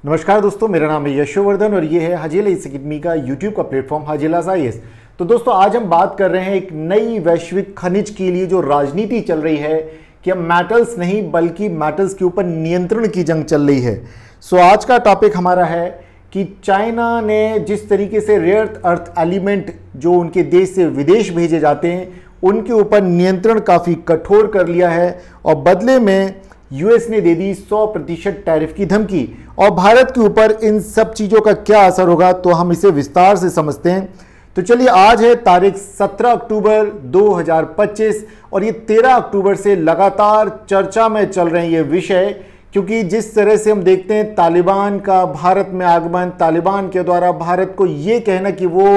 नमस्कार दोस्तों, मेरा नाम है यशोवर्धन और ये है हाजीलाइस अकेडमी का यूट्यूब का प्लेटफॉर्म हाजीलाइस आईएएस। तो दोस्तों आज हम बात कर रहे हैं एक नई वैश्विक खनिज के लिए जो राजनीति चल रही है कि अब मेटल्स नहीं बल्कि मेटल्स के ऊपर नियंत्रण की जंग चल रही है। सो आज का टॉपिक हमारा है कि चाइना ने जिस तरीके से रेयर अर्थ एलिमेंट जो उनके देश से विदेश भेजे जाते हैं उनके ऊपर नियंत्रण काफ़ी कठोर कर लिया है और बदले में यूएस ने दे दी 100% टैरिफ की धमकी। और भारत के ऊपर इन सब चीज़ों का क्या असर होगा तो हम इसे विस्तार से समझते हैं। तो चलिए, आज है तारीख 17 अक्टूबर 2025 और ये 13 अक्टूबर से लगातार चर्चा में चल रहे हैं ये विषय, क्योंकि जिस तरह से हम देखते हैं तालिबान का भारत में आगमन, तालिबान के द्वारा भारत को ये कहना कि वो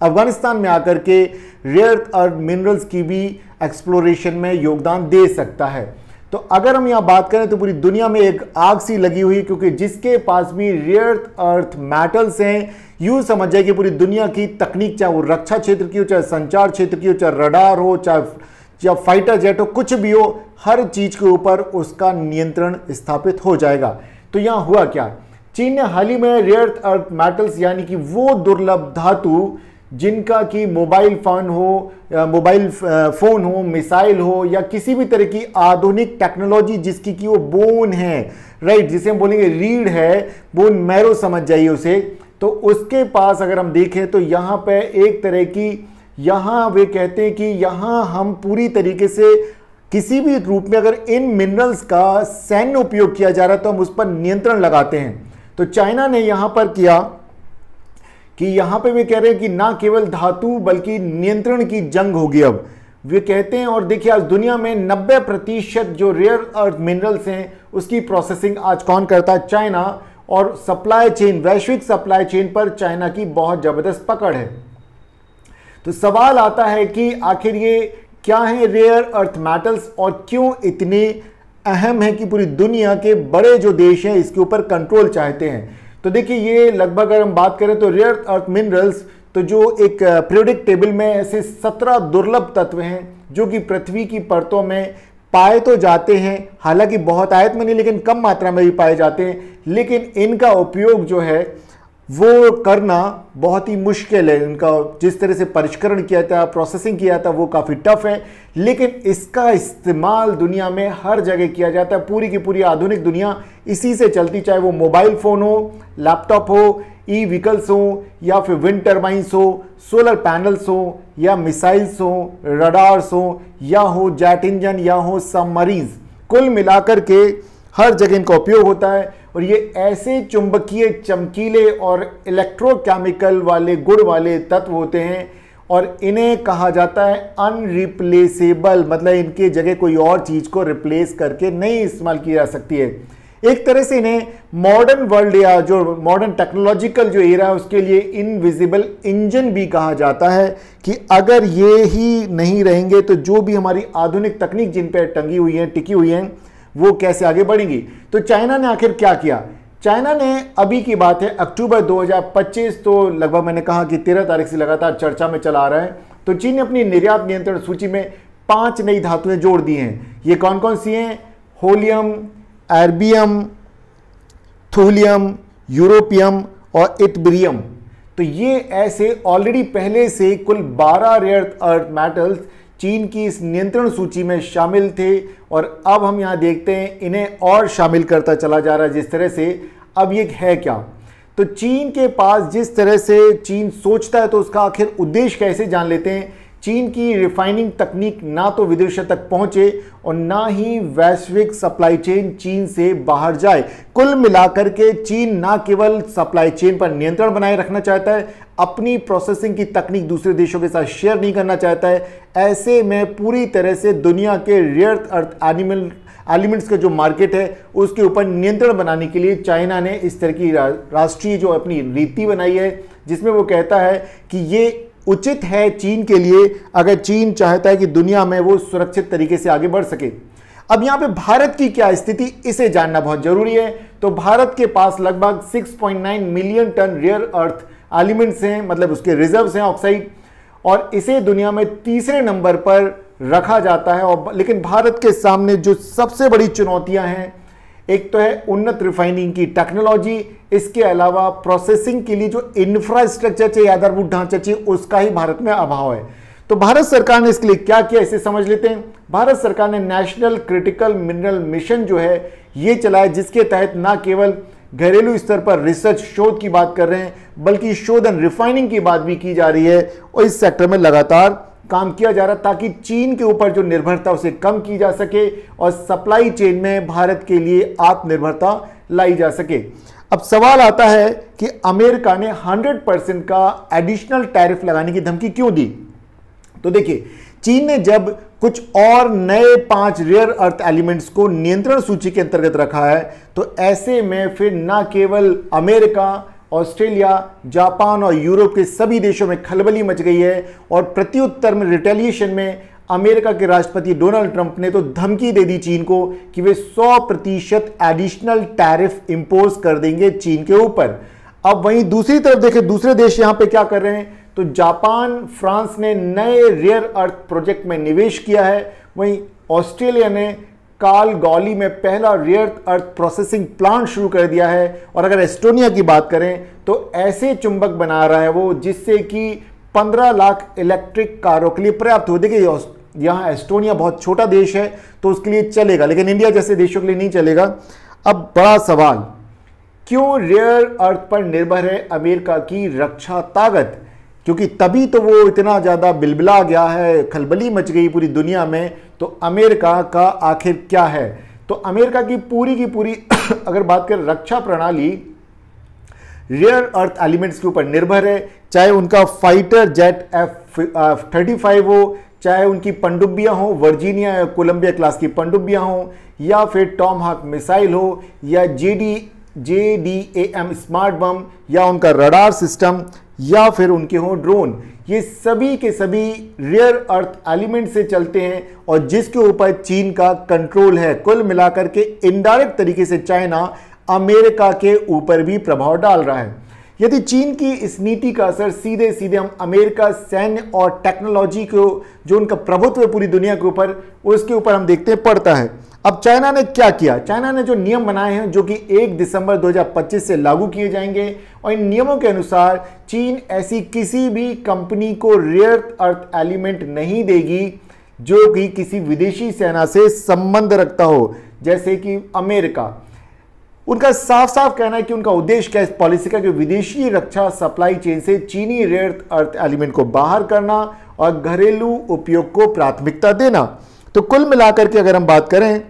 अफगानिस्तान में आकर के रेयर अर्थ मिनरल्स की भी एक्सप्लोरेशन में योगदान दे सकता है। तो अगर हम यहाँ बात करें तो पूरी दुनिया में एक आग सी लगी हुई है, क्योंकि जिसके पास भी रेयर अर्थ मेटल्स हैं, यूँ समझ जाए कि पूरी दुनिया की तकनीक, चाहे वो रक्षा क्षेत्र की हो, चाहे संचार क्षेत्र की हो, चाहे रडार हो, चाहे फाइटर जेट हो, कुछ भी हो, हर चीज़ के ऊपर उसका नियंत्रण स्थापित हो जाएगा। तो यहाँ हुआ क्या, चीन ने हाल ही में रेयर अर्थ मेटल्स यानी कि वो दुर्लभ धातु जिनका कि मोबाइल फ़ोन हो, मिसाइल हो या किसी भी तरह की आधुनिक टेक्नोलॉजी जिसकी कि वो बोन है, राइट, जिसे हम बोलेंगे रीढ़ है, बोन मैरो समझ जाइए उसे। तो उसके पास अगर हम देखें तो यहाँ पे एक तरह की, यहाँ वे कहते हैं कि यहाँ हम पूरी तरीके से किसी भी रूप में अगर इन मिनरल्स का सैन्य उपयोग किया जा रहा है तो हम उस पर नियंत्रण लगाते हैं। तो चाइना ने यहाँ पर किया कि यहाँ पे वे कह रहे हैं कि ना केवल धातु बल्कि नियंत्रण की जंग होगी अब, वे कहते हैं। और देखिए, आज दुनिया में 90% जो रेयर अर्थ मिनरल्स हैं उसकी प्रोसेसिंग आज कौन करता है? चाइना। और सप्लाई चेन, वैश्विक सप्लाई चेन पर चाइना की बहुत ज़बरदस्त पकड़ है। तो सवाल आता है कि आखिर ये क्या है रेयर अर्थ मेटल्स और क्यों इतने अहम है कि पूरी दुनिया के बड़े जो देश हैं इसके ऊपर कंट्रोल चाहते हैं। तो देखिए, ये लगभग अगर हम बात करें तो रेयर अर्थ मिनरल्स तो जो एक पीरियोडिक टेबल में ऐसे 17 दुर्लभ तत्व हैं जो कि पृथ्वी की परतों में पाए तो जाते हैं, हालांकि बहुत आयत में नहीं लेकिन कम मात्रा में भी पाए जाते हैं, लेकिन इनका उपयोग जो है वो करना बहुत ही मुश्किल है। इनका जिस तरह से परिष्करण किया था, प्रोसेसिंग किया था, वो काफ़ी टफ है, लेकिन इसका इस्तेमाल दुनिया में हर जगह किया जाता है। पूरी की पूरी आधुनिक दुनिया इसी से चलती, चाहे वो मोबाइल फ़ोन हो, लैपटॉप हो, ई व्हीकल्स हो या फिर विंड टर्बाइंस हो, सोलर पैनल्स हो या मिसाइल्स हो, रडार्स हो या हो जेट इंजन या हो सबमरीन्स, कुल मिलाकर के हर जगह इनका उपयोग होता है। और ये ऐसे चुंबकीय, चमकीले और इलेक्ट्रोकेमिकल वाले गुण वाले तत्व होते हैं और इन्हें कहा जाता है अनरिप्लेसेबल, मतलब इनके जगह कोई और चीज़ को रिप्लेस करके नहीं इस्तेमाल की जा सकती है। एक तरह से इन्हें मॉडर्न वर्ल्ड या जो मॉडर्न टेक्नोलॉजिकल जो एरा है उसके लिए इनविजिबल इंजन भी कहा जाता है कि अगर ये ही नहीं रहेंगे तो जो भी हमारी आधुनिक तकनीक जिन पर टंगी हुई है, टिकी हुई है, वो कैसे आगे बढ़ेंगी। तो चाइना ने आखिर क्या किया? चाइना ने, अभी की बात है अक्टूबर 2025, तो लगभग मैंने कहा कि 13 तारीख से लगातार चर्चा में चला आ रहा है। तो चीन ने अपनी निर्यात नियंत्रण सूची में 5 नई धातुएं जोड़ दी हैं। ये कौन कौन सी हैं? होलियम, एर्बियम, थूलियम, यूरोपियम और इटब्रियम। तो ये ऐसे ऑलरेडी पहले से कुल 12 रेयर अर्थ मेटल्स चीन की इस नियंत्रण सूची में शामिल थे और अब हम यहाँ देखते हैं इन्हें और शामिल करता चला जा रहा है। जिस तरह से अब ये है क्या, तो चीन के पास जिस तरह से चीन सोचता है तो उसका आखिर उद्देश्य कैसे जान लेते हैं। चीन की रिफाइनिंग तकनीक ना तो विदेशों तक पहुंचे और ना ही वैश्विक सप्लाई चेन चीन से बाहर जाए। कुल मिलाकर के चीन ना केवल सप्लाई चेन पर नियंत्रण बनाए रखना चाहता है, अपनी प्रोसेसिंग की तकनीक दूसरे देशों के साथ शेयर नहीं करना चाहता है। ऐसे में पूरी तरह से दुनिया के रेयर अर्थ एलिमेंट्स का जो मार्केट है उसके ऊपर नियंत्रण बनाने के लिए चाइना ने इस तरह की राष्ट्रीय जो अपनी नीति बनाई है, जिसमें वो कहता है कि ये उचित है चीन के लिए अगर चीन चाहता है कि दुनिया में वो सुरक्षित तरीके से आगे बढ़ सके। अब यहाँ पे भारत की क्या स्थिति, इसे जानना बहुत जरूरी है। तो भारत के पास लगभग 6.9 million ton rare earth elements हैं, मतलब उसके रिजर्व्स हैं ऑक्साइड, और इसे दुनिया में तीसरे नंबर पर रखा जाता है। और लेकिन भारत के सामने जो सबसे बड़ी चुनौतियां हैं एक तो है उन्नत रिफाइनिंग की टेक्नोलॉजी, इसके अलावा प्रोसेसिंग के लिए जो इंफ्रास्ट्रक्चर चाहिए, आधारभूत ढांचा चाहिए, उसका ही भारत में अभाव है। तो भारत सरकार ने इसके लिए क्या किया, इसे समझ लेते हैं। भारत सरकार ने नेशनल क्रिटिकल मिनरल मिशन जो है ये चलाया, जिसके तहत ना केवल घरेलू स्तर पर रिसर्च शोध की बात कर रहे हैं, बल्कि शोधन रिफाइनिंग की बात भी की जा रही है और इस सेक्टर में लगातार काम किया जा रहा है, ताकि चीन के ऊपर जो निर्भरता उसे कम की जा सके और सप्लाई चेन में भारत के लिए आत्मनिर्भरता लाई जा सके। अब सवाल आता है कि अमेरिका ने 100% का एडिशनल टैरिफ लगाने की धमकी क्यों दी। तो देखिए, चीन ने जब कुछ और नए 5 रेयर अर्थ एलिमेंट्स को नियंत्रण सूची के अंतर्गत रखा है, तो ऐसे में फिर ना केवल अमेरिका, ऑस्ट्रेलिया, जापान और यूरोप के सभी देशों में खलबली मच गई है और प्रत्युत्तर में रिटेलिएशन में अमेरिका के राष्ट्रपति डोनाल्ड ट्रंप ने तो धमकी दे दी चीन को कि वे 100% एडिशनल टैरिफ इंपोज कर देंगे चीन के ऊपर। अब वहीं दूसरी तरफ देखें, दूसरे देश यहां पे क्या कर रहे हैं, तो जापान, फ्रांस ने नए रेयर अर्थ प्रोजेक्ट में निवेश किया है। वहीं ऑस्ट्रेलिया ने कालगौली में पहला रेयर अर्थ प्रोसेसिंग प्लांट शुरू कर दिया है। और अगर एस्टोनिया की बात करें तो ऐसे चुंबक बना रहा है वो जिससे कि 15 लाख इलेक्ट्रिक कारों के लिए पर्याप्त हो। देखिए, यहाँ एस्टोनिया बहुत छोटा देश है तो उसके लिए चलेगा, लेकिन इंडिया जैसे देशों के लिए नहीं चलेगा। अब बड़ा सवाल, क्यों रेयर अर्थ पर निर्भर है अमेरिका की रक्षा ताकत, क्योंकि तभी तो वो इतना ज़्यादा बिलबिला गया है, खलबली मच गई पूरी दुनिया में। तो अमेरिका का आखिर क्या है, तो अमेरिका की पूरी अगर बात करें, रक्षा प्रणाली रेयर अर्थ एलिमेंट्स के ऊपर निर्भर है। चाहे उनका फाइटर जेट F-35 हो, चाहे उनकी पनडुब्बियां हो, वर्जीनिया या कोलंबिया क्लास की पनडुब्बियां हो, या फिर टॉमहाक मिसाइल हो, या JDAM स्मार्ट बम, या उनका रडार सिस्टम, या फिर उनके हो ड्रोन, ये सभी के सभी रेयर अर्थ एलिमेंट से चलते हैं और जिसके ऊपर चीन का कंट्रोल है। कुल मिलाकर के इनडायरेक्ट तरीके से चाइना अमेरिका के ऊपर भी प्रभाव डाल रहा है। यदि चीन की इस नीति का असर सीधे सीधे हम अमेरिका सैन्य और टेक्नोलॉजी को, जो उनका प्रभुत्व है पूरी दुनिया के ऊपर, उसके ऊपर हम देखते हैं पड़ता है। अब चाइना ने क्या किया, चाइना ने जो नियम बनाए हैं जो कि 1 दिसंबर 2025 से लागू किए जाएंगे, और इन नियमों के अनुसार चीन ऐसी किसी भी कंपनी को रेयर अर्थ एलिमेंट नहीं देगी जो कि किसी विदेशी सेना से संबंध रखता हो, जैसे कि अमेरिका। उनका साफ साफ कहना है कि उनका उद्देश्य क्या है इस पॉलिसी का, कि विदेशी रक्षा सप्लाई चेन से चीनी रेयर अर्थ एलिमेंट को बाहर करना और घरेलू उपयोग को प्राथमिकता देना। तो कुल मिलाकर के अगर हम बात करें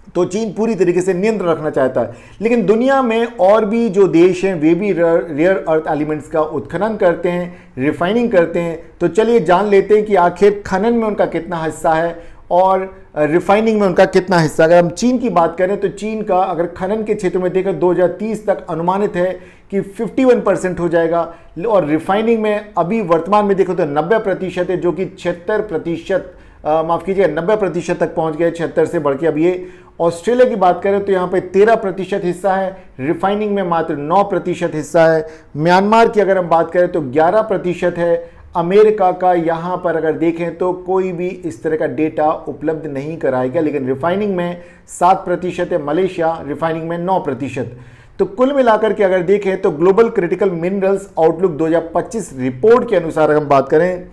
तो चीन पूरी तरीके से नियंत्रण रखना चाहता है, लेकिन दुनिया में और भी जो देश हैं वे भी रेयर अर्थ एलिमेंट्स का उत्खनन करते हैं, रिफाइनिंग करते हैं। तो चलिए जान लेते हैं कि आखिर खनन में उनका कितना हिस्सा है और रिफाइनिंग में उनका कितना हिस्सा। अगर हम चीन की बात करें तो चीन का अगर खनन के क्षेत्र में देखें 2030 तक अनुमानित है कि 51% हो जाएगा, और रिफाइनिंग में अभी वर्तमान में देखो तो 90% है, जो कि 76%, माफ कीजिए 90% तक पहुंच गए, 76 से बढ़ के। अब ये ऑस्ट्रेलिया की बात करें तो यहाँ पे 13% हिस्सा है, रिफाइनिंग में मात्र 9% हिस्सा है। म्यांमार की अगर हम बात करें तो 11% है। अमेरिका का यहाँ पर अगर देखें तो कोई भी इस तरह का डेटा उपलब्ध नहीं कराएगा, लेकिन रिफाइनिंग में 7% है। मलेशिया रिफाइनिंग में 9%। तो कुल मिलाकर के अगर देखें तो global critical minerals outlook 2025 report के अनुसार अगर हम बात करें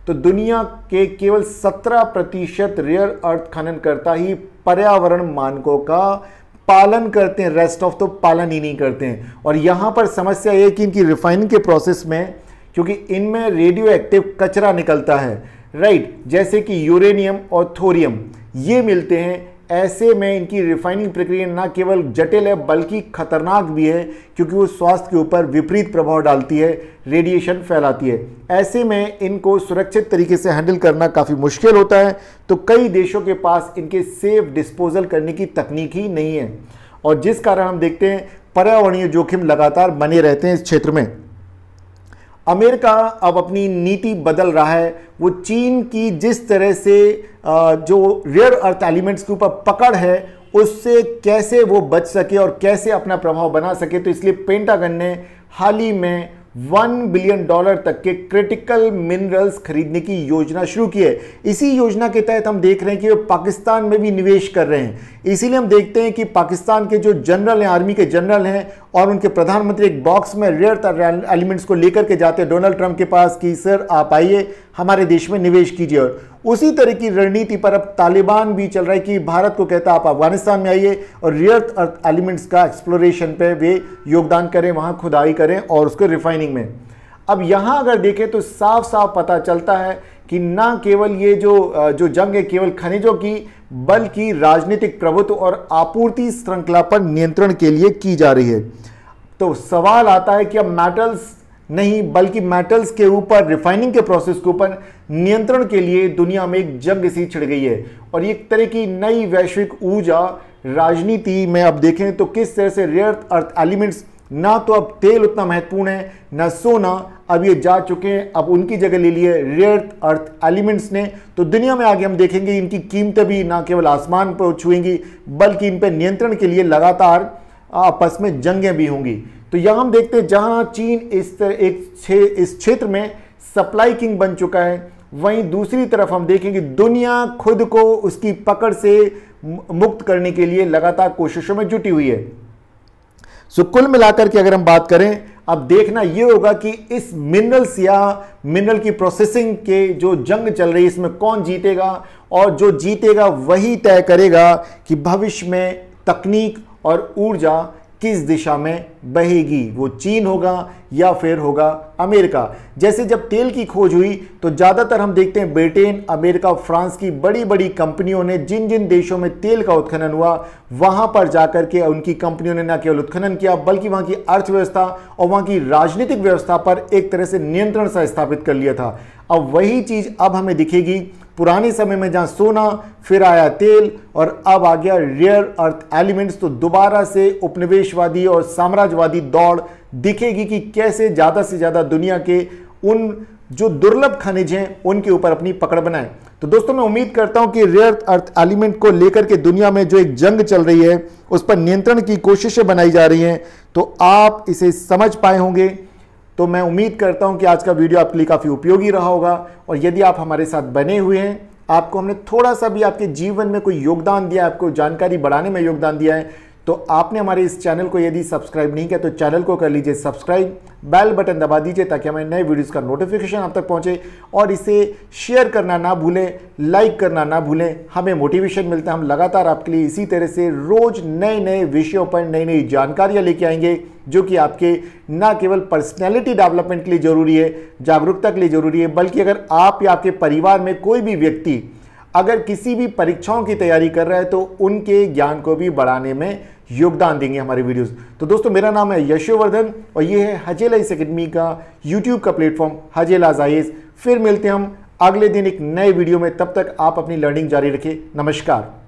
तो दुनिया के केवल 17% रेयर अर्थ खननकर्ता ही पर्यावरण मानकों का पालन करते हैं, रेस्ट ऑफ तो पालन ही नहीं करते हैं। और यहाँ पर समस्या ये कि इनकी रिफाइनिंग के प्रोसेस में, क्योंकि इनमें रेडियो एक्टिव कचरा निकलता है, राइट, जैसे कि यूरेनियम और थोरियम ये मिलते हैं, ऐसे में इनकी रिफाइनिंग प्रक्रिया न केवल जटिल है बल्कि खतरनाक भी है, क्योंकि वो स्वास्थ्य के ऊपर विपरीत प्रभाव डालती है, रेडिएशन फैलाती है। ऐसे में इनको सुरक्षित तरीके से हैंडल करना काफ़ी मुश्किल होता है। तो कई देशों के पास इनके सेफ डिस्पोजल करने की तकनीक ही नहीं है, और जिस कारण हम देखते हैं पर्यावरणीय जोखिम लगातार बने रहते हैं इस क्षेत्र में। अमेरिका अब अपनी नीति बदल रहा है, वो चीन की जिस तरह से जो रेयर अर्थ एलिमेंट्स के ऊपर पकड़ है उससे कैसे वो बच सके और कैसे अपना प्रभाव बना सके। तो इसलिए पेंटागन ने हाल ही में $1 बिलियन तक के क्रिटिकल मिनरल्स खरीदने की योजना शुरू की है। इसी योजना के तहत हम देख रहे हैं कि वो पाकिस्तान में भी निवेश कर रहे हैं। इसीलिए हम देखते हैं कि पाकिस्तान के जो जनरल हैं, आर्मी के जनरल हैं, और उनके प्रधानमंत्री एक बॉक्स में रेयर एलिमेंट्स को लेकर के जाते हैं डोनाल्ड ट्रंप के पास कि सर आप आइए हमारे देश में निवेश कीजिए। और उसी तरह की रणनीति पर अब तालिबान भी चल रहा है कि भारत को कहता है आप अफगानिस्तान में आइए और रेयर अर्थ एलिमेंट्स का एक्सप्लोरेशन पे वे योगदान करें, वहां खुदाई करें और उसको रिफाइनिंग में। अब यहां अगर देखें तो साफ साफ पता चलता है कि ना केवल ये जो जंग है केवल खनिजों की, बल्कि राजनीतिक प्रभुत्व और आपूर्ति श्रृंखला पर नियंत्रण के लिए की जा रही है। तो सवाल आता है कि अब मेटल्स नहीं बल्कि मेटल्स के ऊपर, रिफाइनिंग के प्रोसेस के ऊपर नियंत्रण के लिए दुनिया में एक जंग सी छिड़ गई है। और एक तरह की नई वैश्विक ऊर्जा राजनीति में अब देखें तो किस तरह से रेयर अर्थ एलिमेंट्स, ना तो अब तेल उतना महत्वपूर्ण है ना सोना, अब ये जा चुके हैं, अब उनकी जगह ले लिए रेयर अर्थ एलिमेंट्स ने। तो दुनिया में आगे हम देखेंगे इनकी कीमतें भी ना केवल आसमान पर छुएंगी बल्कि इन पर नियंत्रण के लिए लगातार आपस में जंगें भी होंगी। तो यहां हम देखते हैं जहां चीन इस क्षेत्र में सप्लाई किंग बन चुका है, वहीं दूसरी तरफ हम देखेंगे दुनिया खुद को उसकी पकड़ से मुक्त करने के लिए लगातार कोशिशों में जुटी हुई है। सो कुल मिलाकर के अगर हम बात करें, अब देखना यह होगा कि इस मिनरल्स या मिनरल की प्रोसेसिंग के जो जंग चल रही है इसमें कौन जीतेगा, और जो जीतेगा वही तय करेगा कि भविष्य में तकनीक और ऊर्जा किस दिशा में बहेगी, वो चीन होगा या फिर होगा अमेरिका। जैसे जब तेल की खोज हुई तो ज़्यादातर हम देखते हैं ब्रिटेन, अमेरिका, फ्रांस की बड़ी बड़ी कंपनियों ने जिन जिन देशों में तेल का उत्खनन हुआ वहां पर जाकर के उनकी कंपनियों ने न केवल उत्खनन किया बल्कि वहां की अर्थव्यवस्था और वहां की राजनीतिक व्यवस्था पर एक तरह से नियंत्रण सा स्थापित कर लिया था। अब वही चीज़ अब हमें दिखेगी पुराने समय में, जहां सोना, फिर आया तेल और अब आ गया रेयर अर्थ एलिमेंट्स। तो दोबारा से उपनिवेशवादी और साम्राज्यवादी दौड़ दिखेगी कि कैसे ज़्यादा से ज़्यादा दुनिया के उन जो दुर्लभ खनिज हैं उनके ऊपर अपनी पकड़ बनाएं। तो दोस्तों मैं उम्मीद करता हूं कि रेयर अर्थ एलिमेंट को लेकर के दुनिया में जो एक जंग चल रही है उस पर नियंत्रण की कोशिशें बनाई जा रही हैं, तो आप इसे समझ पाए होंगे। तो मैं उम्मीद करता हूं कि आज का वीडियो आपके लिए काफ़ी उपयोगी रहा होगा। और यदि आप हमारे साथ बने हुए हैं, आपको हमने थोड़ा सा भी आपके जीवन में कोई योगदान दिया, आपको जानकारी बढ़ाने में योगदान दिया है, तो आपने हमारे इस चैनल को यदि सब्सक्राइब नहीं किया तो चैनल को कर लीजिए सब्सक्राइब, बेल बटन दबा दीजिए ताकि हमें नए वीडियोस का नोटिफिकेशन आप तक पहुंचे, और इसे शेयर करना ना भूलें, लाइक करना ना भूलें। हमें मोटिवेशन मिलता है, हम लगातार आपके लिए इसी तरह से रोज नए नए विषयों पर नई नई जानकारियां लेके आएंगे जो कि आपके ना केवल पर्सनैलिटी डेवलपमेंट के लिए जरूरी है, जागरूकता के लिए जरूरी है, बल्कि अगर आप या आपके परिवार में कोई भी व्यक्ति अगर किसी भी परीक्षाओं की तैयारी कर रहा है तो उनके ज्ञान को भी बढ़ाने में योगदान देंगे हमारे वीडियोस। तो दोस्तों मेरा नाम है यशोवर्धन और ये है हजेलाइज एकेडमी का यूट्यूब का प्लेटफॉर्म हजेलाज आईएएस। फिर मिलते हैं हम अगले दिन एक नए वीडियो में, तब तक आप अपनी लर्निंग जारी रखें। नमस्कार।